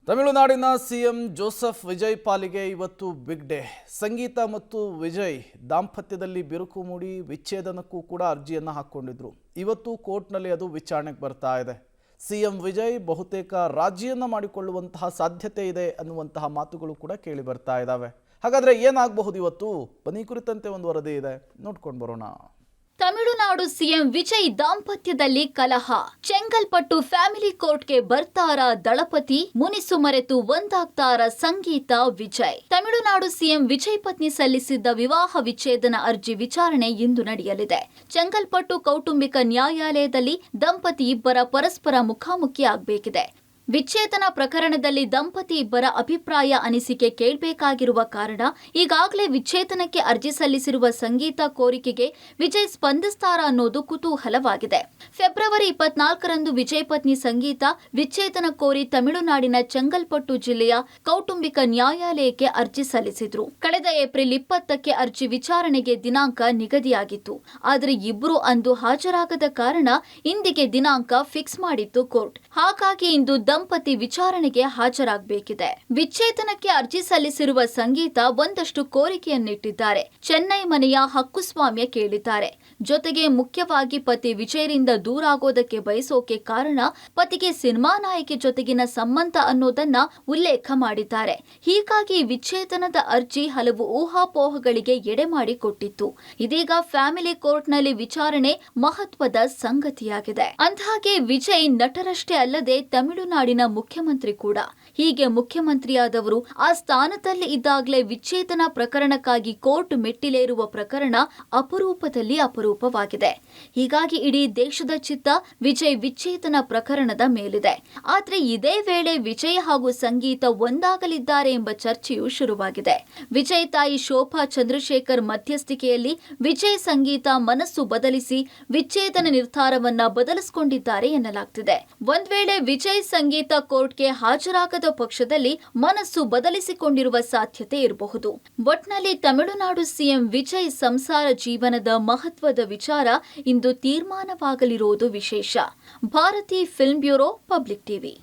ತಮಿಳುನಾಡಿನ CM Joseph Vijay ಪಾಲಿಗೆ ಇವತ್ತು ಬಿಗ್ ಡೇ. ಸಂಗೀತ ಮತ್ತು ವಿಜಯ್ ದಾಂಪತ್ಯದಲ್ಲಿ ಬಿರುಕು ಮೂಡಿ ವಿಚ್ಛೇದನಕ್ಕೂ ಕೂಡ ಅರ್ಜಿಯನ್ನು ಹಾಕ್ಕೊಂಡಿದ್ರು. ಇವತ್ತು ಕೋರ್ಟ್ನಲ್ಲಿ ಅದು ವಿಚಾರಣೆಗೆ ಬರ್ತಾ ಇದೆ. ಸಿಎಂ ವಿಜಯ್ ಬಹುತೇಕ ರಾಜಿಯನ್ನು ಮಾಡಿಕೊಳ್ಳುವಂತಹ ಸಾಧ್ಯತೆ ಇದೆ ಅನ್ನುವಂತಹ ಮಾತುಗಳು ಕೂಡ ಕೇಳಿ ಬರ್ತಾ ಇದ್ದಾವೆ. ಹಾಗಾದ್ರೆ ಏನಾಗಬಹುದು ಇವತ್ತು? ಬನ್ನಿ ಕುರಿತಂತೆ ಒಂದು ವರದಿ ಇದೆ, ನೋಡ್ಕೊಂಡು ಬರೋಣ. ತಮಿಳುನಾಡು ಸಿಎಂ ವಿಜಯ್ ದಾಂಪತ್ಯದಲ್ಲಿ ಕಲಹ. ಚೆಂಗಲ್ಪಟ್ಟು ಫ್ಯಾಮಿಲಿ ಕೋರ್ಟ್ಗೆ ಬರ್ತಾರ ದಳಪತಿ, ಮುನಿಸು ಮರೆತು ಒಂದಾಗ್ತಾರ ಸಂಗೀತ ವಿಜಯ್. ತಮಿಳುನಾಡು ಸಿಎಂ ವಿಜಯ್ ಪತ್ನಿ ಸಲ್ಲಿಸಿದ್ದ ವಿವಾಹ ವಿಚ್ಛೇದನ ಅರ್ಜಿ ವಿಚಾರಣೆ ಇಂದು ನಡೆಯಲಿದೆ. ಚೆಂಗಲ್ಪಟ್ಟು ಕೌಟುಂಬಿಕ ನ್ಯಾಯಾಲಯದಲ್ಲಿ ದಂಪತಿ ಇಬ್ಬರ ಪರಸ್ಪರ ಮುಖಾಮುಖಿ ಆಗಬೇಕಿದೆ. ವಿಚ್ಛೇದನ ಪ್ರಕರಣದಲ್ಲಿ ದಂಪತಿ ಇಬ್ಬರ ಅಭಿಪ್ರಾಯ ಅನಿಸಿಕೆ ಕೇಳಬೇಕಾಗಿರುವ ಕಾರಣ ಈಗಾಗಲೇ ವಿಚ್ಛೇದನಕ್ಕೆ ಅರ್ಜಿ ಸಲ್ಲಿಸಿರುವ ಸಂಗೀತ ಕೋರಿಕೆಗೆ ವಿಜಯ್ ಸ್ಪಂದಿಸ್ತಾರಾ ಅನ್ನೋದು ಕುತೂಹಲವಾಗಿದೆ. ಫೆಬ್ರವರಿ 24ರಂದು ವಿಜಯ್ ಪತ್ನಿ ಸಂಗೀತ ವಿಚ್ಛೇದನ ಕೋರಿ ತಮಿಳುನಾಡಿನ ಚೆಂಗಲ್ಪಟ್ಟು ಜಿಲ್ಲೆಯ ಕೌಟುಂಬಿಕ ನ್ಯಾಯಾಲಯಕ್ಕೆ ಅರ್ಜಿ ಸಲ್ಲಿಸಿದ್ರು. ಕಳೆದ ಏಪ್ರಿಲ್ 20ಕ್ಕೆ ಅರ್ಜಿ ವಿಚಾರಣೆಗೆ ದಿನಾಂಕ ನಿಗದಿಯಾಗಿತ್ತು. ಆದರೆ ಇಬ್ಬರು ಅಂದು ಹಾಜರಾಗದ ಕಾರಣ ಇಂದಿಗೆ ದಿನಾಂಕ ಫಿಕ್ಸ್ ಮಾಡಿತ್ತು ಕೋರ್ಟ್. ಹಾಗಾಗಿ ಇಂದು ದಂಪತಿ ವಿಚಾರಣೆಗೆ ಹಾಜರಾಗಬೇಕಿದೆ. ವಿಚ್ಛೇದನಕ್ಕೆ ಅರ್ಜಿ ಸಲ್ಲಿಸಿರುವ ಸಂಗೀತ ಒಂದಷ್ಟು ಕೋರಿಕೆಯನ್ನಿಟ್ಟಿದ್ದಾರೆ. ಚೆನ್ನೈ ಮನೆಯ ಹಕ್ಕುಸ್ವಾಮ್ಯ ಕೇಳಿದ್ದಾರೆ. ಜೊತೆಗೆ ಮುಖ್ಯವಾಗಿ ಪತಿ ವಿಜಯರಿಂದ ದೂರಾಗೋದಕ್ಕೆ ಬಯಸೋಕೆ ಕಾರಣ ಪತಿಗೆ ಸಿನಿಮಾ ನಾಯಕಿ ಜೊತೆಗಿನ ಸಂಬಂಧ ಅನ್ನೋದನ್ನ ಉಲ್ಲೇಖ ಮಾಡಿದ್ದಾರೆ. ಹೀಗಾಗಿ ವಿಚ್ಛೇದನದ ಅರ್ಜಿ ಹಲವು ಊಹಾಪೋಹಗಳಿಗೆ ಎಡೆ ಮಾಡಿಕೊಟ್ಟಿತ್ತು. ಇದೀಗ ಫ್ಯಾಮಿಲಿ ಕೋರ್ಟ್ನಲ್ಲಿ ವಿಚಾರಣೆ ಮಹತ್ವದ ಸಂಗತಿಯಾಗಿದೆ. ಅಂದಹಾಗೆ ವಿಜಯ್ ನಟರಷ್ಟೇ ಅಲ್ಲದೆ ತಮಿಳುನಾಡಿನ ಮುಖ್ಯಮಂತ್ರಿ ಕೂಡ. ಹೀಗೆ ಮುಖ್ಯಮಂತ್ರಿಯಾದವರು ಆ ಸ್ಥಾನದಲ್ಲಿ ಇದ್ದಾಗಲೇ ವಿಚ್ಛೇದನ ಪ್ರಕರಣಕ್ಕಾಗಿ ಕೋರ್ಟ್ ಮೆಟ್ಟಿಲೇರುವ ಪ್ರಕರಣ ಅಪರೂಪದಲ್ಲಿ ಅಪರೂಪವಾಗಿದೆ. ಹೀಗಾಗಿ ಇಡೀ ದೇಶದ ಚಿತ್ತ ವಿಜಯ್ ವಿಚ್ಛೇದನ ಪ್ರಕರಣದ ಮೇಲಿದೆ. ಆದ್ರೆ ಇದೇ ವೇಳೆ ವಿಜಯ್ ಹಾಗೂ ಸಂಗೀತ ಒಂದಾಗಲಿದ್ದಾರೆ ಎಂಬ ಚರ್ಚೆಯೂ ಶುರುವಾಗಿದೆ. ವಿಜಯ್ ತಾಯಿ ಶೋಭಾ ಚಂದ್ರಶೇಖರ್ ಮಧ್ಯಸ್ಥಿಕೆಯಲ್ಲಿ ವಿಜಯ್ ಸಂಗೀತ ಮನಸ್ಸು ಬದಲಿಸಿ ವಿಚ್ಛೇದನ ನಿರ್ಧಾರವನ್ನ ಬದಲಿಸಿಕೊಂಡಿದ್ದಾರೆ ಎನ್ನಲಾಗ್ತಿದೆ. ಒಂದ್ ವೇಳೆ ವಿಜಯ್ ಸಂಗೀತ ಕೋರ್ಟ್ಗೆ ಹಾಜರಾಗದ ಪಕ್ಷದಲ್ಲಿ ಮನಸ್ಸು ಬದಲಿಸಿಕೊಂಡಿರುವ ಸಾಧ್ಯತೆ ಇರಬಹುದು. ಒಟ್ನಲ್ಲಿ ತಮಿಳುನಾಡು ಸಿಎಂ ವಿಜಯ್ ಸಂಸಾರ ಜೀವನದ ಮಹತ್ವದ ವಿಚಾರ ಇಂದು ತೀರ್ಮಾನವಾಗಲಿರುವುದು ವಿಶೇಷ. Bharati film bureau, public TV.